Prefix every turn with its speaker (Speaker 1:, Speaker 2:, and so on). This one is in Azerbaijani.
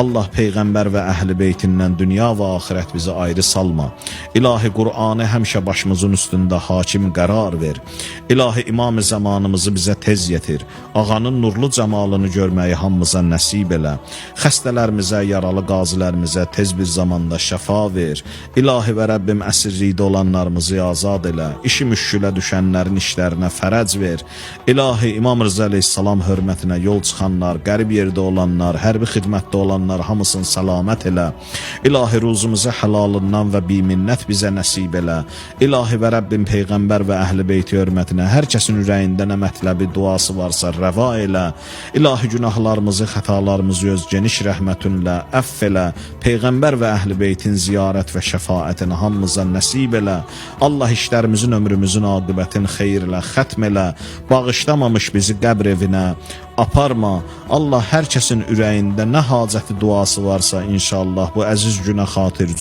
Speaker 1: Allah Peyğəmbər və əhl-i beytindən dünya və axirət bizi ayrı salma. İlahi Qur'anı həmişə başımızın üstündə hakim qərar ver. İlahi İmam-ı zamanımızı bizə tez yetir. Ağanın nurlu cəmalını görməyi hamımıza nəsib elə. Xəstələrimizə, yaralı qazilərimizə tez bir zamanda şəfa ver. İlahi və Rəbbim əsirlikdə olanlarımızı azad elə. İşi müşkülə düşənlərin işlərinə fərəc ver. İlahi İmam Rıza əleyhissalam hörmətinə yol çıxanlar, qərib yerdə olanlar, hərbi xidmətdə olanlar hamısını səlamət elə. İlahi ruzumuzu həlalından və biminnət bizə nəsib elə. İlahi və Rəbbim Peyğəmbər və əhl-i beyti hörmətinə hər kəsin ürəyində nə mətləbi duası varsa rəva elə. İlahi günahlarımızı, xətalarımızı öz geniş rəhmətinlə əff elə. Peyğəmbər və əhl-i beytin ziyarət və şəfaətini hamımıza nəsib elə. Allah işlərimizin, ömrümüzün aqibətini xeyirlə xətm elə. Bağışlamamış bizi qəbr evinə aparma. Allah hər kəsin ürəyində nə hacəti duası varsa inşallah bu əziz günə xatir